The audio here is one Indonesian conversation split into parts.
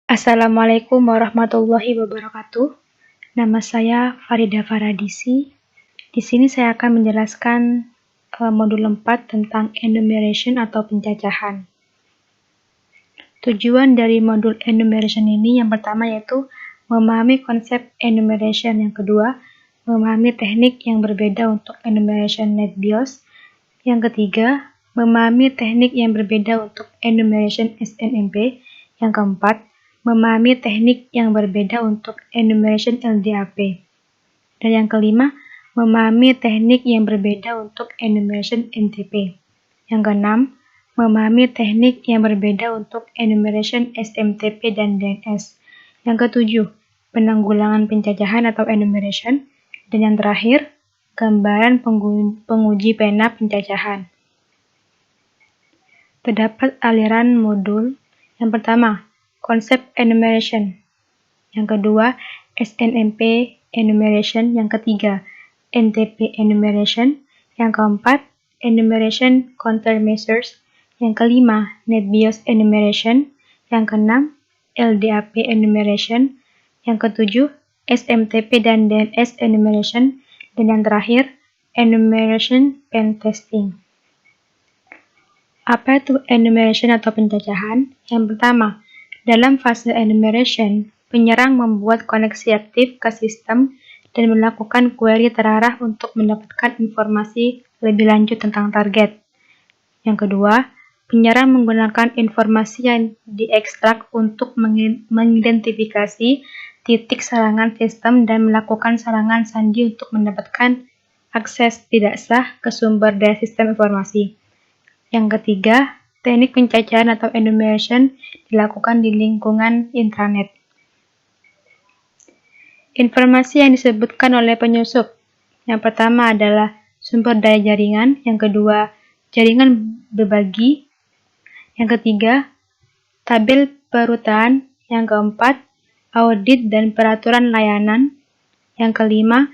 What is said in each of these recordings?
Assalamualaikum warahmatullahi wabarakatuh. Nama saya Farida Faradisi. Di sini saya akan menjelaskan modul 4 tentang enumeration atau pencacahan. Tujuan dari modul enumeration ini yang pertama yaitu memahami konsep enumeration, yang kedua memahami teknik yang berbeda untuk enumeration NetBIOS, yang ketiga memahami teknik yang berbeda untuk enumeration SNMP, yang keempat memahami teknik yang berbeda untuk enumeration LDAP, dan yang kelima memahami teknik yang berbeda untuk enumeration NTP, yang keenam memahami teknik yang berbeda untuk enumeration SMTP dan DNS, yang ketujuh penanggulangan pencacahan atau enumeration, dan yang terakhir gambaran penguji pena pencacahan. Terdapat aliran modul. Yang pertama, konsep enumeration. Yang kedua, SNMP enumeration. Yang ketiga, NTP enumeration. Yang keempat, enumeration countermeasures. Yang kelima, NetBIOS enumeration. Yang keenam, LDAP enumeration. Yang ketujuh, SMTP dan DNS enumeration. Dan yang terakhir, enumeration pen testing. Apa itu enumeration atau pencacahan? Yang pertama, dalam fase enumeration, penyerang membuat koneksi aktif ke sistem dan melakukan query terarah untuk mendapatkan informasi lebih lanjut tentang target. Yang kedua, penyerang menggunakan informasi yang diekstrak untuk mengidentifikasi titik serangan sistem dan melakukan serangan sandi untuk mendapatkan akses tidak sah ke sumber daya sistem informasi. Yang ketiga, teknik pencacahan atau enumeration dilakukan di lingkungan intranet. Informasi yang disebutkan oleh penyusup. Yang pertama adalah sumber daya jaringan, yang kedua jaringan berbagi, yang ketiga tabel perutan, yang keempat audit dan peraturan layanan, yang kelima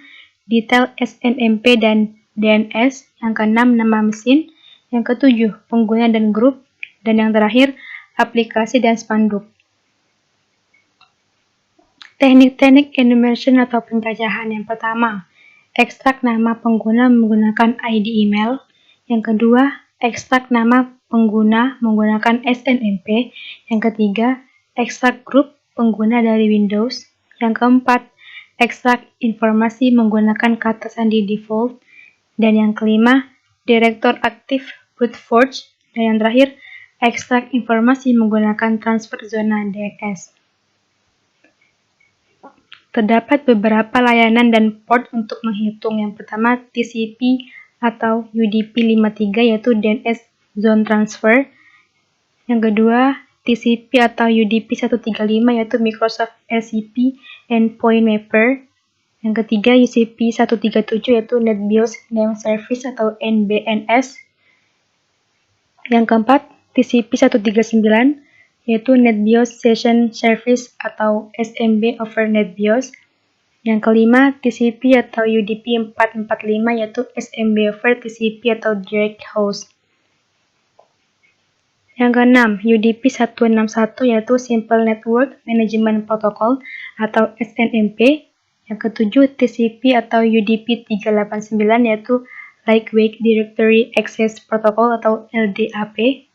detail SNMP dan DNS, yang keenam nama mesin, yang ketujuh pengguna dan grup, dan yang terakhir aplikasi dan spanduk. Teknik-teknik enumeration atau pencacahan. Yang pertama, ekstrak nama pengguna menggunakan ID email. Yang kedua, ekstrak nama pengguna menggunakan SNMP. Yang ketiga, ekstrak grup pengguna dari Windows. Yang keempat, ekstrak informasi menggunakan kata sandi default. Dan yang kelima, direktor aktif brute force. Dan yang terakhir, ekstrak informasi menggunakan transfer zona DNS. Terdapat beberapa layanan dan port untuk menghitung. Yang pertama, TCP atau UDP 53 yaitu DNS Zone Transfer. Yang kedua, TCP atau UDP 135 yaitu Microsoft SCP Endpoint Mapper. Yang ketiga, UCP 137 yaitu NetBIOS Name Service atau NBNS. Yang keempat, TCP 139 yaitu NetBIOS Session Service atau SMB over NetBIOS. Yang kelima, TCP atau UDP 445 yaitu SMB over TCP atau Direct Host. Yang keenam, UDP 161 yaitu Simple Network Management Protocol atau SNMP. Yang ketujuh, TCP atau UDP 389 yaitu Lightweight Directory Access Protocol atau LDAP.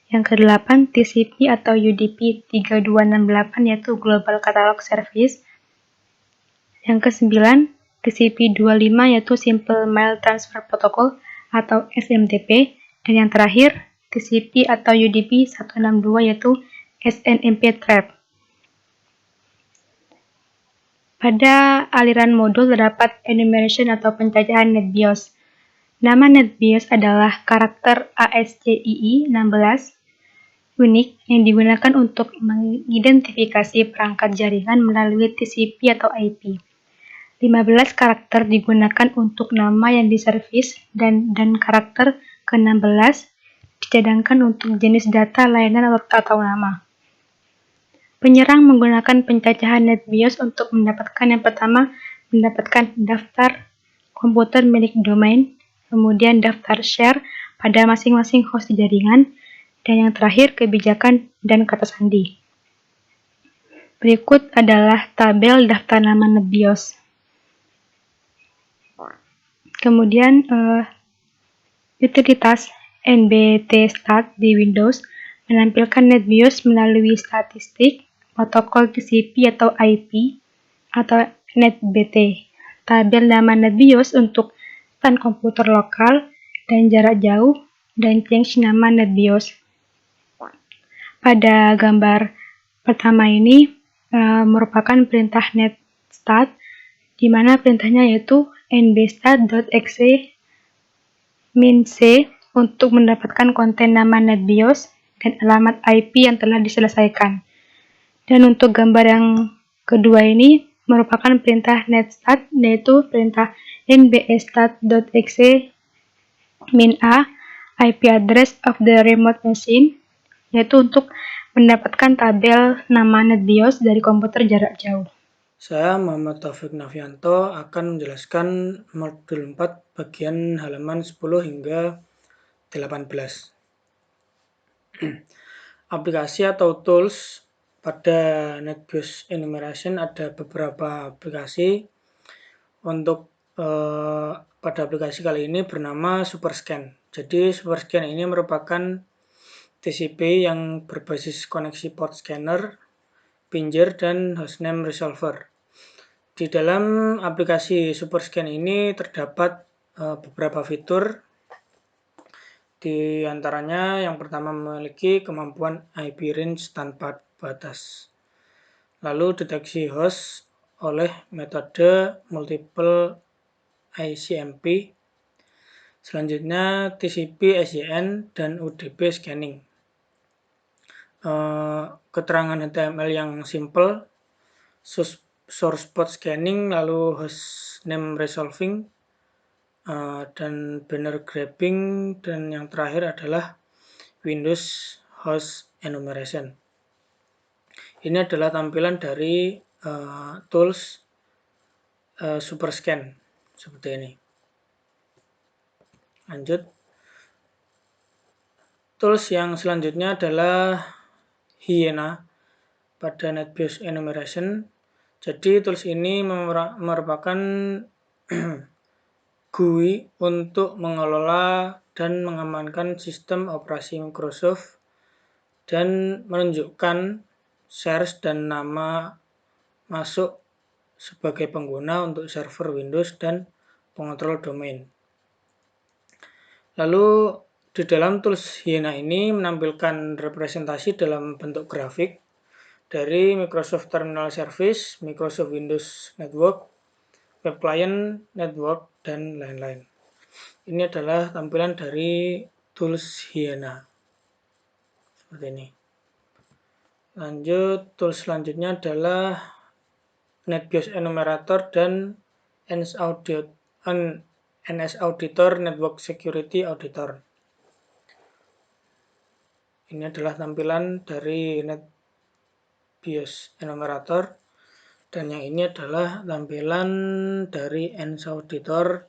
Yang kedelapan, TCP atau UDP 3268 yaitu Global Catalog Service. Yang kesembilan, TCP 25 yaitu Simple Mail Transfer Protocol atau SMTP. Dan yang terakhir, TCP atau UDP 162 yaitu SNMP Trap. Pada aliran modul terdapat enumeration atau pencacahan NetBIOS. Nama NetBIOS adalah karakter ASCII 16 unik yang digunakan untuk mengidentifikasi perangkat jaringan melalui TCP atau IP. 15 karakter digunakan untuk nama yang diservis dan karakter ke-16 dicadangkan untuk jenis data layanan atau nama. Penyerang menggunakan pencacahan NetBIOS untuk mendapatkan yang pertama, mendapatkan daftar komputer milik domain, kemudian daftar share pada masing-masing host jaringan, dan yang terakhir kebijakan dan kata sandi. Berikut adalah tabel daftar nama NetBIOS. Kemudian utilitas NBTStart di Windows menampilkan NetBIOS melalui statistik, protokol TCP atau IP, atau NetBT. Tabel nama NetBIOS untuk stand komputer lokal dan jarak jauh, dan change nama NetBIOS. Pada gambar pertama ini merupakan perintah netstart, di mana perintahnya yaitu nbstart.exe -c untuk mendapatkan konten nama NetBIOS dan alamat IP yang telah diselesaikan. Dan untuk gambar yang kedua ini merupakan perintah netstart, yaitu perintah nbstart.exe -a IP address of the remote machine, yaitu untuk mendapatkan tabel nama NetBIOS dari komputer jarak jauh. Saya Muhammad Taufik Nafianto akan menjelaskan modul 4 bagian halaman 10 hingga 18. Aplikasi atau tools pada NetBIOS Enumeration ada beberapa aplikasi. Untuk pada aplikasi kali ini bernama SuperScan. Jadi SuperScan ini merupakan TCP yang berbasis koneksi port scanner, pinger, dan hostname resolver. Di dalam aplikasi SuperScan ini terdapat beberapa fitur. Di antaranya yang pertama memiliki kemampuan IP range tanpa batas. Lalu deteksi host oleh metode multiple ICMP. Selanjutnya TCP, SYN, dan UDP scanning. Keterangan HTML yang simple, source port scanning, lalu host name resolving, dan banner grabbing, dan yang terakhir adalah Windows host enumeration. Ini adalah tampilan dari tools SuperScan seperti ini. Lanjut. Tools yang selanjutnya adalah Hyena pada NetBIOS Enumeration. Jadi tools ini merupakan GUI untuk mengelola dan mengamankan sistem operasi Microsoft dan menunjukkan shares dan nama masuk sebagai pengguna untuk server Windows dan pengontrol domain. Lalu di dalam tools Hyena ini menampilkan representasi dalam bentuk grafik dari Microsoft Terminal Service, Microsoft Windows Network, Web Client Network, dan lain-lain. Ini adalah tampilan dari tools Hyena. Seperti ini. Lanjut, tools selanjutnya adalah NetBIOS Enumerator dan NS Auditor Network Security Auditor. Ini adalah tampilan dari NetBIOS Enumerator, dan yang ini adalah tampilan dari NS Auditor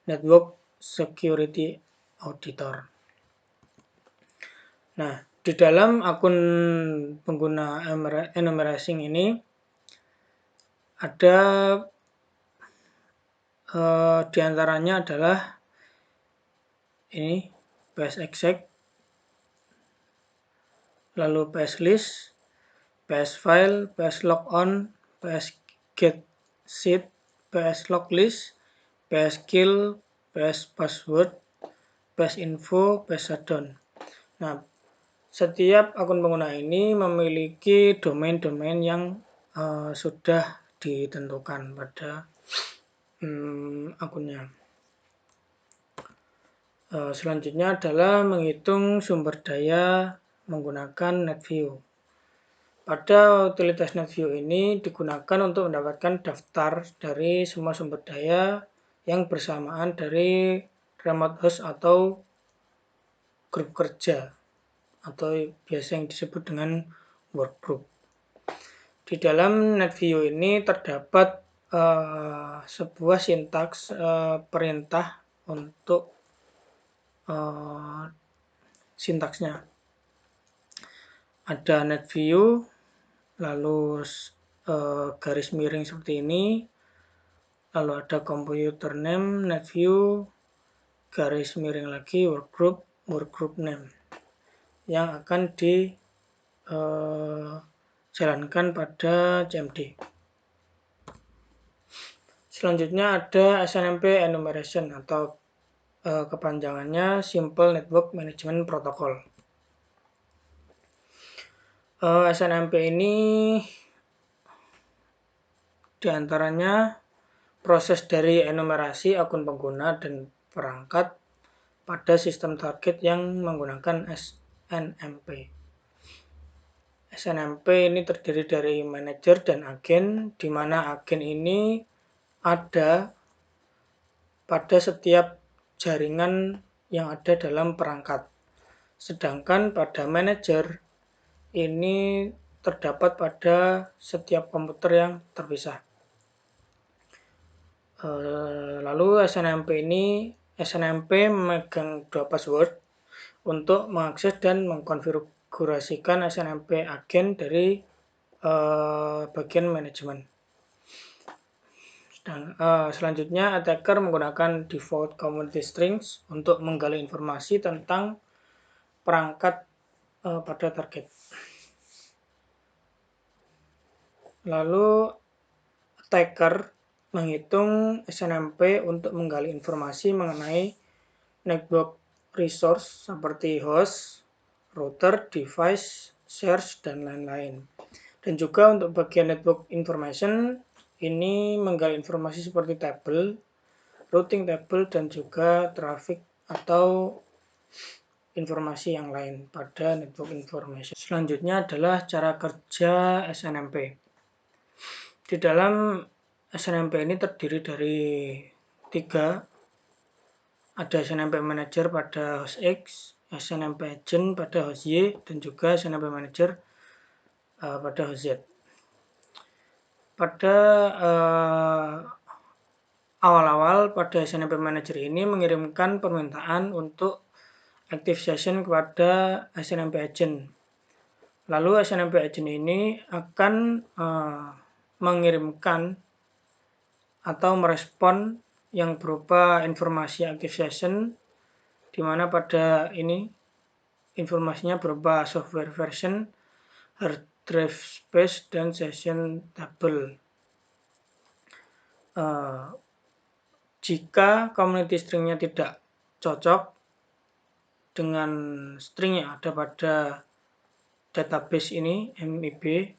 Network Security Auditor. Nah, di dalam akun pengguna enumeration ini ada diantaranya adalah ini PSExec, lalu PSList, PSFile, PSLogon, PSGetSheet, PSLogList, PSKill, PSPassword, PSInfo, PSShutdown. Nah, setiap akun pengguna ini memiliki domain-domain yang sudah ditentukan pada akunnya. Selanjutnya adalah menghitung sumber daya menggunakan NetView. Pada utilitas NetView ini digunakan untuk mendapatkan daftar dari semua sumber daya yang bersamaan dari remote host atau grup kerja, atau biasa yang disebut dengan workgroup. Di dalam NetView ini terdapat sebuah sintaks perintah untuk sintaksnya. Ada NetView, lalu garis miring seperti ini, lalu ada computer name, net view, garis miring lagi workgroup name yang akan dijalankan pada CMD. Selanjutnya ada SNMP enumeration atau kepanjangannya Simple Network Management Protocol. SNMP ini diantaranya proses dari enumerasi akun pengguna dan perangkat pada sistem target yang menggunakan SNMP. SNMP ini terdiri dari manajer dan agen, di mana agen ini ada pada setiap jaringan yang ada dalam perangkat. Sedangkan pada manajer ini terdapat pada setiap komputer yang terpisah. Lalu SNMP memegang 2 password untuk mengakses dan mengkonfigurasikan SNMP agen dari bagian manajemen. Selanjutnya, attacker menggunakan default community strings untuk menggali informasi tentang perangkat pada target. Lalu, attacker menghitung SNMP untuk menggali informasi mengenai network resource seperti host, router, device, search, dan lain-lain. Dan juga untuk bagian network information, ini menggali informasi seperti table, routing table, dan juga traffic atau informasi yang lain pada network information. Selanjutnya adalah cara kerja SNMP. Di dalam SNMP ini terdiri dari 3. Ada SNMP Manager pada host X, SNMP Agent pada host Y, dan juga SNMP Manager pada host Z. Pada awal-awal pada SNMP Manager ini mengirimkan permintaan untuk active session kepada SNMP Agent. Lalu SNMP Agent ini akan mengirimkan atau merespon yang berupa informasi active session, di mana pada ini informasinya berupa software version, hard drive space, dan session table. Jika community stringnya tidak cocok dengan string yang ada pada database ini, MIB,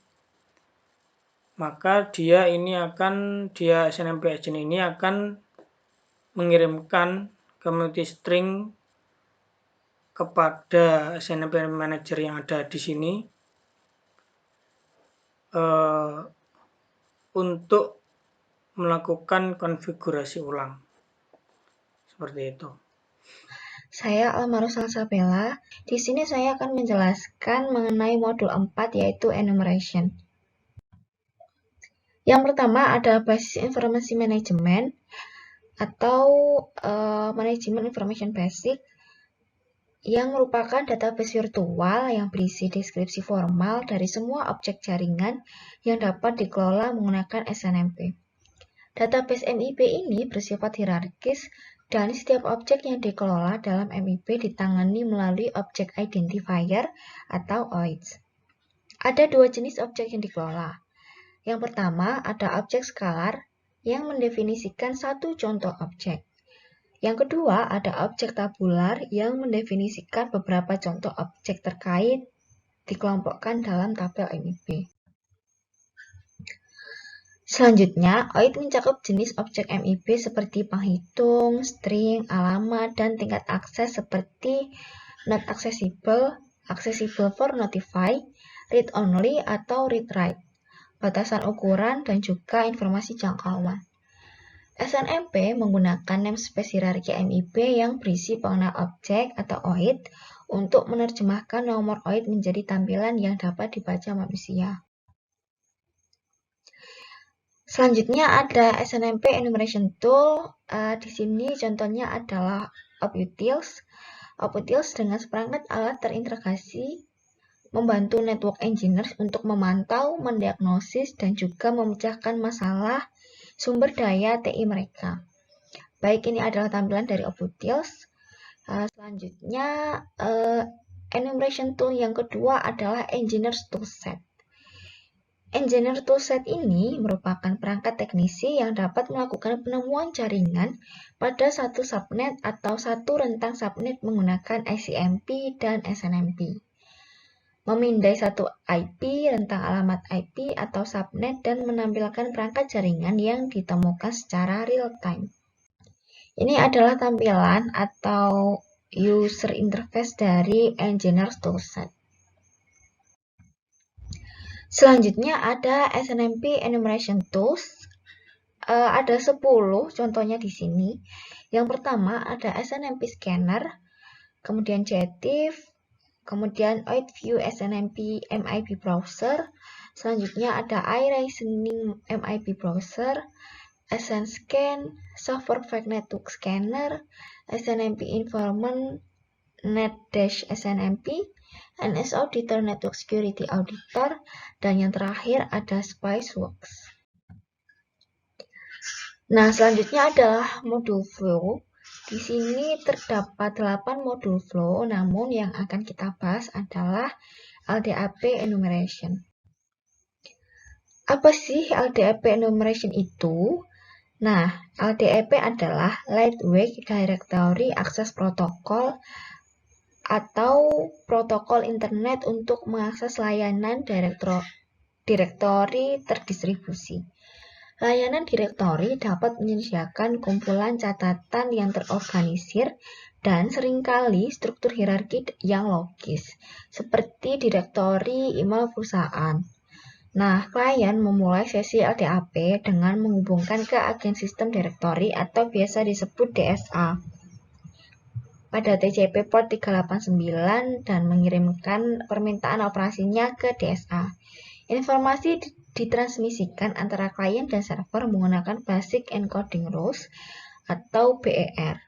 maka SNMP agent ini akan mengirimkan community string kepada SNMP manager yang ada di sini untuk melakukan konfigurasi ulang. Seperti itu. Saya Almaro Salsabella. Di sini saya akan menjelaskan mengenai modul 4 yaitu enumeration. Yang pertama ada basis informasi manajemen atau manajemen information basic yang merupakan database virtual yang berisi deskripsi formal dari semua objek jaringan yang dapat dikelola menggunakan SNMP. Database MIB ini bersifat hierarkis dan setiap objek yang dikelola dalam MIB ditangani melalui objek identifier atau OIDs. Ada 2 jenis objek yang dikelola. Yang pertama ada objek skalar yang mendefinisikan satu contoh objek. Yang kedua ada objek tabular yang mendefinisikan beberapa contoh objek terkait dikelompokkan dalam tabel MIB. Selanjutnya, OID mencakup jenis objek MIB seperti penghitung, string, alamat, dan tingkat akses seperti not accessible, accessible for notify, read only, atau read write, batasan ukuran, dan juga informasi jangkauan. SNMP menggunakan namespace hierarki MIB yang berisi pengenal objek atau OID untuk menerjemahkan nomor OID menjadi tampilan yang dapat dibaca manusia. Selanjutnya ada SNMP Enumeration Tool. Di sini contohnya adalah oputils. Oputils dengan seperangkat alat terintegrasi membantu network engineers untuk memantau, mendiagnosis, dan juga memecahkan masalah sumber daya TI mereka. Baik, ini adalah tampilan dari Oputils. Selanjutnya, enumeration tool yang kedua adalah Engineers Toolset. Engineer Toolset ini merupakan perangkat teknisi yang dapat melakukan penemuan jaringan pada satu subnet atau satu rentang subnet menggunakan ICMP dan SNMP. Memindai satu IP, rentang alamat IP atau subnet, dan menampilkan perangkat jaringan yang ditemukan secara real-time. Ini adalah tampilan atau user interface dari Engineer Toolset. Selanjutnya ada SNMP Enumeration Tools. Ada 10 contohnya di sini. Yang pertama ada SNMP Scanner, kemudian JTIF, kemudian OidView SNMP MIB Browser. Selanjutnya ada iReasoning MIB Browser, SNScan, Software Fact Network Scanner, SNMP Informant Net-SNMP, NS Auditor Network Security Auditor, dan yang terakhir ada Spiceworks. Nah, selanjutnya adalah modul flow. Di sini terdapat 8 modul flow, namun yang akan kita bahas adalah LDAP enumeration. Apa sih LDAP enumeration itu? Nah, LDAP adalah Lightweight Directory Access Protocol atau protokol internet untuk mengakses layanan direktori terdistribusi. Layanan direktori dapat menyediakan kumpulan catatan yang terorganisir dan seringkali struktur hierarki yang logis, seperti direktori email perusahaan. Nah, klien memulai sesi LDAP dengan menghubungkan ke agen sistem direktori atau biasa disebut DSA pada TCP port 389 dan mengirimkan permintaan operasinya ke DSA. Informasi ditransmisikan antara klien dan server menggunakan Basic Encoding Rules atau BER.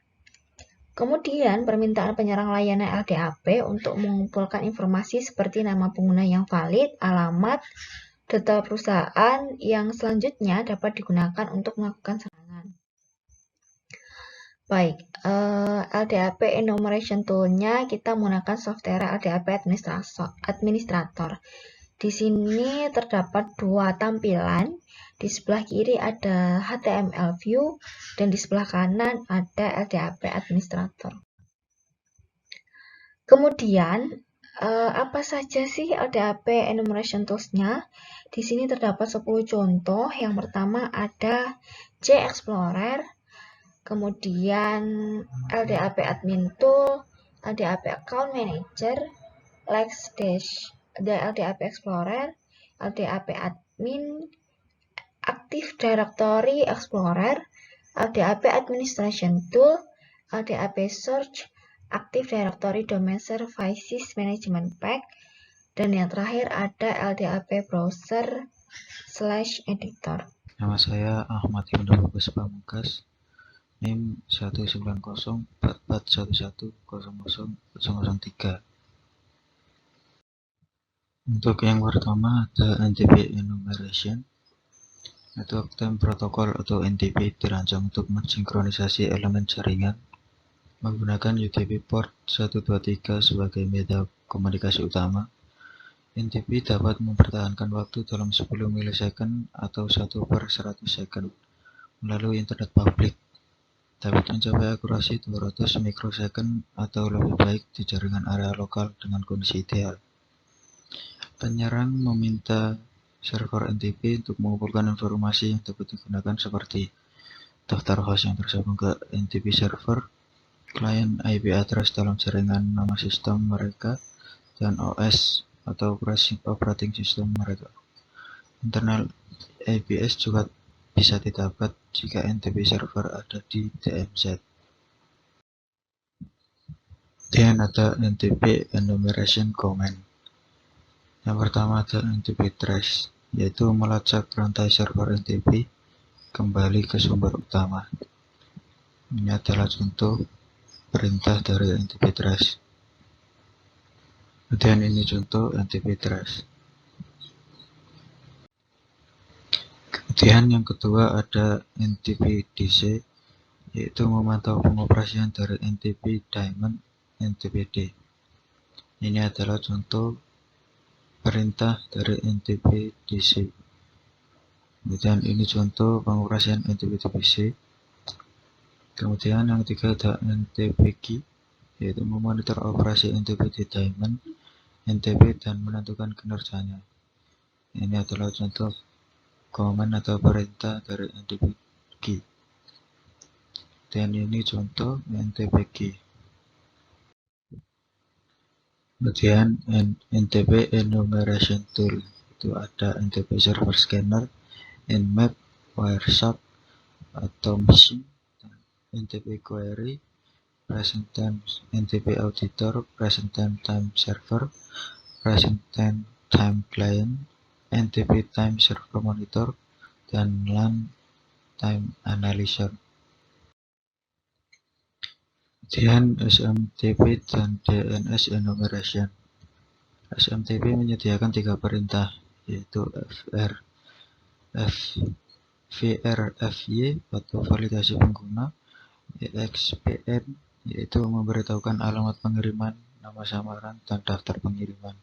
Kemudian, permintaan penyerang layanan LDAP untuk mengumpulkan informasi seperti nama pengguna yang valid, alamat, data perusahaan yang selanjutnya dapat digunakan untuk melakukan serangan. Baik, LDAP enumeration tool-nya kita menggunakan software LDAP administrator. Di sini terdapat dua tampilan. Di sebelah kiri ada HTML view dan di sebelah kanan ada LDAP administrator. Kemudian, apa saja sih LDAP enumeration tools-nya? Di sini terdapat 10 contoh. Yang pertama ada JExplorer, kemudian LDAP Admin Tool, LDAP Account Manager, LDAP Explorer, LDAP Admin, Active Directory Explorer, LDAP Administration Tool, LDAP Search, Active Directory Domain Services Management Pack, dan yang terakhir ada LDAP Browser /Editor. Nama saya Ahmad Ibnu Bagus Pamungkas. NIM 1904411000003. Untuk yang pertama ada NTP enumeration. Network Time Protocol atau NTP dirancang untuk mensinkronisasi elemen jaringan menggunakan UDP port 123 sebagai media komunikasi utama. NTP dapat mempertahankan waktu dalam 10 milisecond atau 1/100 second melalui internet publik. Dapat mencapai akurasi 200 mikrosecond atau lebih baik di jaringan area lokal dengan kondisi ideal. Penyerang meminta server NTP untuk mengumpulkan informasi yang dapat digunakan seperti daftar host yang tersambung ke NTP server, klien IP address dalam jaringan nama sistem mereka, dan OS atau operating system mereka. Internal IPS juga bisa didapat jika NTP server ada di DMZ. Dan ada NTP enumeration command. Yang pertama ada NTP trace, yaitu melacak rantai server NTP kembali ke sumber utama. Ini adalah contoh perintah dari NTP trace. Kemudian ini contoh NTP trace. Kemudian yang kedua ada NTP DC, yaitu memantau pengoperasian dari NTP daemon NTPD. Ini adalah contoh perintah dari NTP DC. Kemudian ini contoh pengoperasian NTP DC. Kemudian yang ketiga ada NTPG, yaitu memonitor operasi NTP daemon NTP dan menentukan kinerjanya. Ini adalah contoh command atau perintah dari NTPG. Dan ini contoh NTPG. Kemudian NTP enumeration tool, itu ada NTP server scanner, nmap, wireshark atau machine, NTP query, present time NTP auditor, present time server, present time client, NTP time server monitor, dan LAN time analyzer. Kemudian SMTP dan DNS enumeration. SMTP menyediakan 3 perintah, yaitu VRFY atau validasi pengguna, EXPN yaitu memberitahukan alamat pengiriman, nama samaran, dan daftar pengiriman.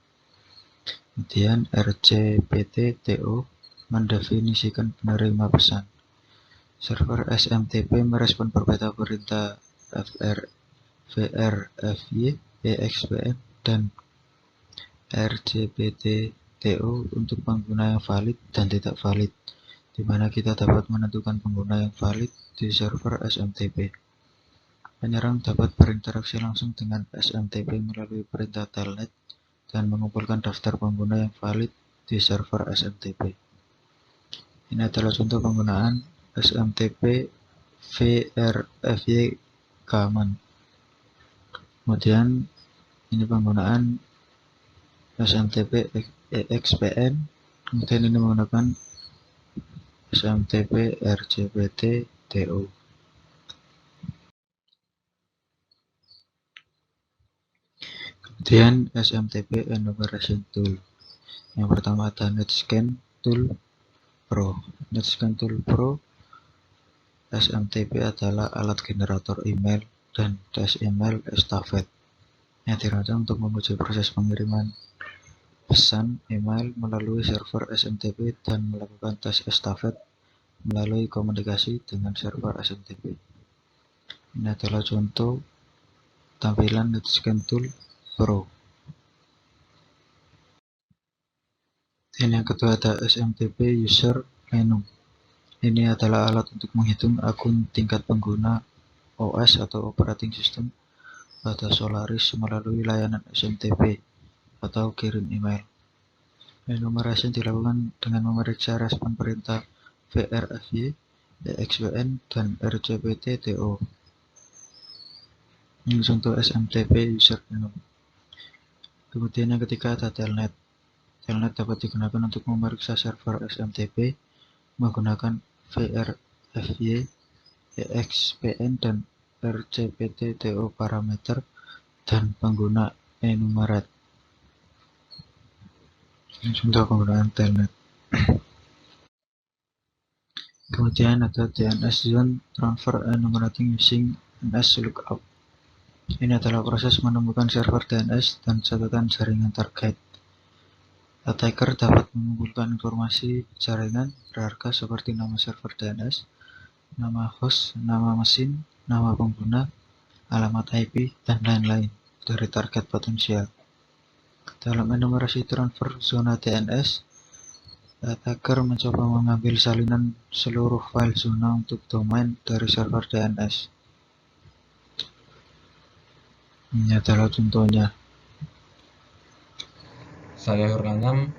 Kemudian RCPT-TO mendefinisikan penerima pesan. Server SMTP merespon berbeda perintah VRFY, EXPN, dan RCPT-TO untuk pengguna yang valid dan tidak valid, di mana kita dapat menentukan pengguna yang valid di server SMTP. Penyerang dapat berinteraksi langsung dengan SMTP melalui perintah telnet dan mengumpulkan daftar pengguna yang valid di server SMTP. Ini adalah contoh penggunaan SMTP VRFY command. Kemudian ini penggunaan SMTP EXPN, kemudian ini menggunakan SMTP RCPT-TO. Kemudian SMTP enumeration tool. Yang pertama ada NetScan Tool Pro. NetScan Tool Pro SMTP adalah alat generator email dan tes email estafet yang dirancang untuk menguji proses pengiriman pesan email melalui server SMTP dan melakukan tes estafet melalui komunikasi dengan server SMTP. Ini adalah contoh tampilan NetScan Tool Pro. Dan yang kedua ada SMTP User Menu. Ini adalah alat untuk menghitung akun tingkat pengguna OS atau operating system pada Solaris melalui layanan SMTP atau kirim email. Enumeration dilakukan dengan memeriksa respon perintah VRFY, EXPN, dan RCPT-TO. Ini contoh SMTP User Menu. Kemudian yang ketiga ada Telnet. Telnet dapat digunakan untuk memeriksa server SMTP menggunakan VRFY, EXPN, dan RCPT-TO parameter dan pengguna enumerate. Ini contoh penggunaan Telnet. Kemudian ada DNS Zone Transfer Enumerating Using NS Lookup. Ini adalah proses menemukan server DNS dan catatan jaringan target. Attacker dapat mengumpulkan informasi jaringan berharga seperti nama server DNS, nama host, nama mesin, nama pengguna, alamat IP, dan lain-lain dari target potensial. Dalam enumerasi transfer zona DNS, attacker mencoba mengambil salinan seluruh file zona untuk domain dari server DNS. Ini adalah contohnya. Saya Hurlanam.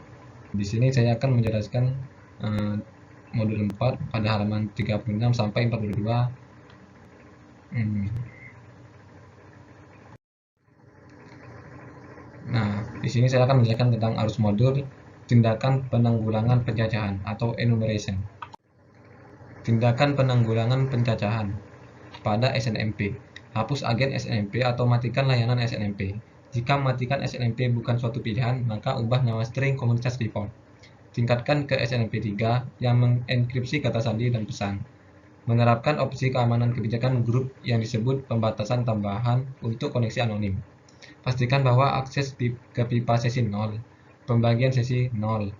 Di sini saya akan menjelaskan modul 4 pada halaman 36 sampai 42. Nah, di sini saya akan menjelaskan tentang arus modul tindakan penanggulangan pencacahan atau enumeration. Tindakan penanggulangan pencacahan pada SNMP. Hapus agen SNMP atau matikan layanan SNMP. Jika mematikan SNMP bukan suatu pilihan, maka ubah nama string komunitas default. Tingkatkan ke SNMP 3 yang mengenkripsi kata sandi dan pesan. Menerapkan opsi keamanan kebijakan grup yang disebut pembatasan tambahan untuk koneksi anonim. Pastikan bahwa akses ke pipa sesi 0, pembagian sesi 0,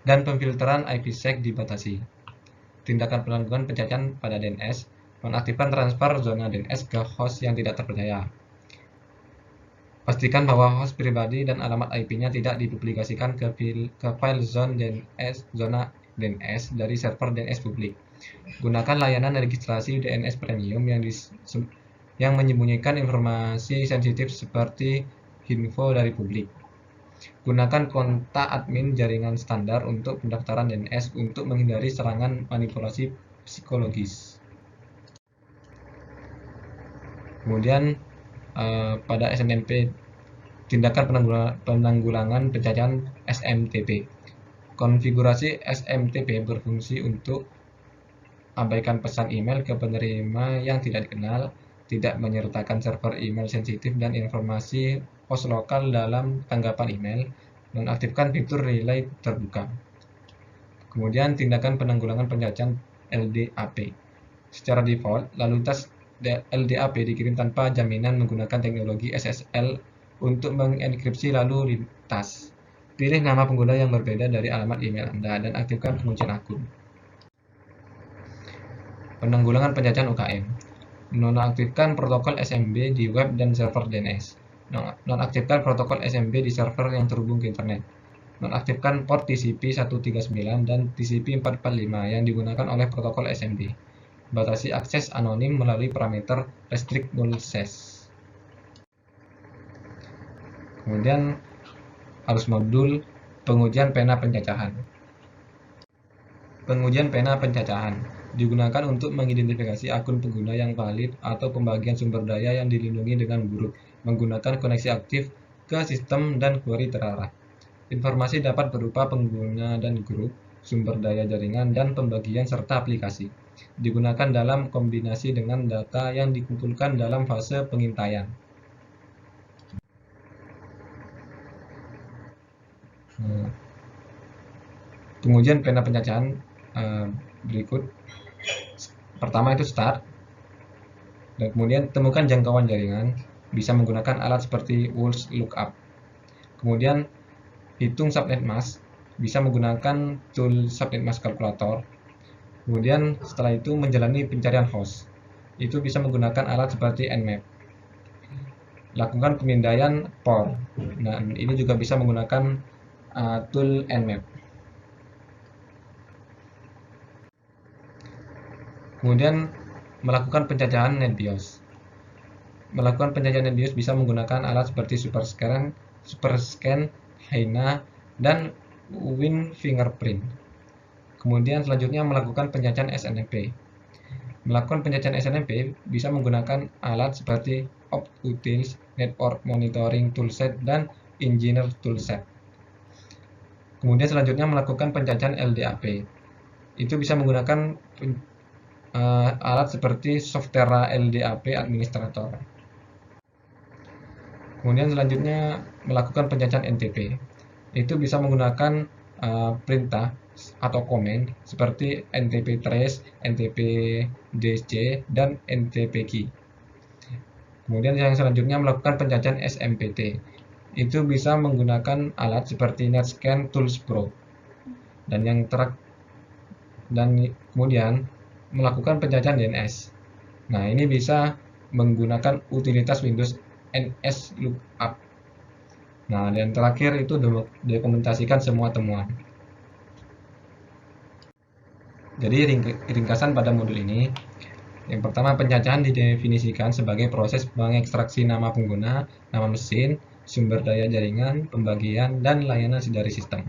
dan pemfilteran IPsec dibatasi. Tindakan penanggulangan pencacahan pada DNS, nonaktifkan transfer zona DNS ke host yang tidak terpercaya. Pastikan bahwa host pribadi dan alamat IP-nya tidak dipublikasikan ke file zona DNS dari server DNS publik. Gunakan layanan registrasi DNS premium yang menyembunyikan informasi sensitif seperti info dari publik. Gunakan kontak admin jaringan standar untuk pendaftaran DNS untuk menghindari serangan manipulasi psikologis. Kemudian pada SNMP, tindakan penanggulangan pencacahan SMTP. Konfigurasi SMTP berfungsi untuk abaikan pesan email ke penerima yang tidak dikenal, tidak menyertakan server email sensitif dan informasi host lokal dalam tanggapan email, nonaktifkan fitur relay terbuka. Kemudian tindakan penanggulangan pencacahan LDAP. Secara default, lalu lintas LDAP dikirim tanpa jaminan menggunakan teknologi SSL untuk mengenkripsi lalu lintas. Pilih nama pengguna yang berbeda dari alamat email Anda dan aktifkan penguncian akun. Penanggulangan pencacahan UKM. Nonaktifkan protokol SMB di web dan server DNS. Nonaktifkan protokol SMB di server yang terhubung ke internet. Nonaktifkan port TCP 139 dan TCP 445 yang digunakan oleh protokol SMB. Batasi akses anonim melalui parameter restrict null ses. Kemudian arus modul pengujian pena pencacahan. Pengujian pena pencacahan digunakan untuk mengidentifikasi akun pengguna yang valid atau pembagian sumber daya yang dilindungi dengan buruk menggunakan koneksi aktif ke sistem dan query terarah. Informasi dapat berupa pengguna dan grup, sumber daya jaringan, dan pembagian serta aplikasi. Digunakan dalam kombinasi dengan data yang dikumpulkan dalam fase pengintaian. Pengujian pena pencacahan berikut. Pertama itu start, dan kemudian temukan jangkauan jaringan, bisa menggunakan alat seperti Wolf's Lookup. Kemudian hitung subnet mask, bisa menggunakan tool subnet mask calculator. Kemudian setelah itu menjalani pencarian host, itu bisa menggunakan alat seperti Nmap. Lakukan pemindaian port, dan ini juga bisa menggunakan tool Nmap. Kemudian melakukan pencacahan NetBIOS. Melakukan pencacahan NetBIOS bisa menggunakan alat seperti SuperScan, Hyena, dan WinFingerprint. Kemudian selanjutnya melakukan pencacahan SNMP. Melakukan pencacahan SNMP bisa menggunakan alat seperti OptUtils, Network Monitoring Toolset, dan Engineer Toolset. Kemudian selanjutnya melakukan pencacahan LDAP. Itu bisa menggunakan alat seperti Softera LDAP Administrator. Kemudian selanjutnya melakukan pencacahan NTP. Itu bisa menggunakan perintah atau komen seperti NTP trace, NTP DSC, dan NTP key. Kemudian yang selanjutnya melakukan pencacahan SMPT. Itu bisa menggunakan alat seperti NetScan Tools Pro. Dan kemudian melakukan pencacahan DNS. Nah, ini bisa menggunakan utilitas Windows NS Lookup. Nah, dan terakhir itu dokumentasikan semua temuan. Jadi ringkasan pada modul ini, yang pertama pencacahan didefinisikan sebagai proses mengekstraksi nama pengguna, nama mesin, sumber daya jaringan, pembagian, dan layanan dari sistem.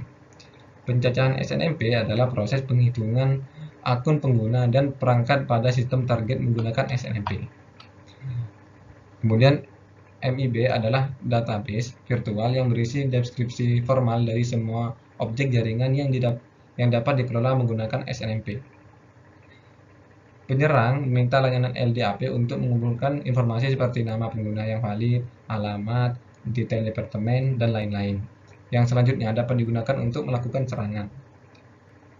Pencacahan SNMP adalah proses penghitungan akun pengguna dan perangkat pada sistem target menggunakan SNMP. Kemudian MIB adalah database virtual yang berisi deskripsi formal dari semua objek jaringan yang dapat dikelola menggunakan SNMP. Penyerang meminta layanan LDAP untuk mengumpulkan informasi seperti nama pengguna yang valid, alamat, detail departemen, dan lain-lain. Yang selanjutnya dapat digunakan untuk melakukan serangan.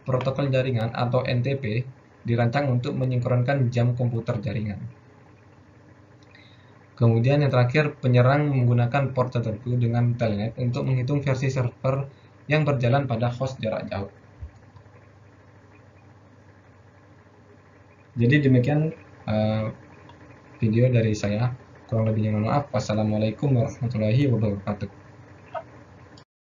Protokol jaringan atau NTP dirancang untuk mensinkronkan jam komputer jaringan. Kemudian yang terakhir, penyerang menggunakan port tertentu dengan telnet untuk menghitung versi server yang berjalan pada host jarak jauh. Jadi demikian video dari saya. Kurang lebihnya mohon maaf. Wassalamualaikum warahmatullahi wabarakatuh.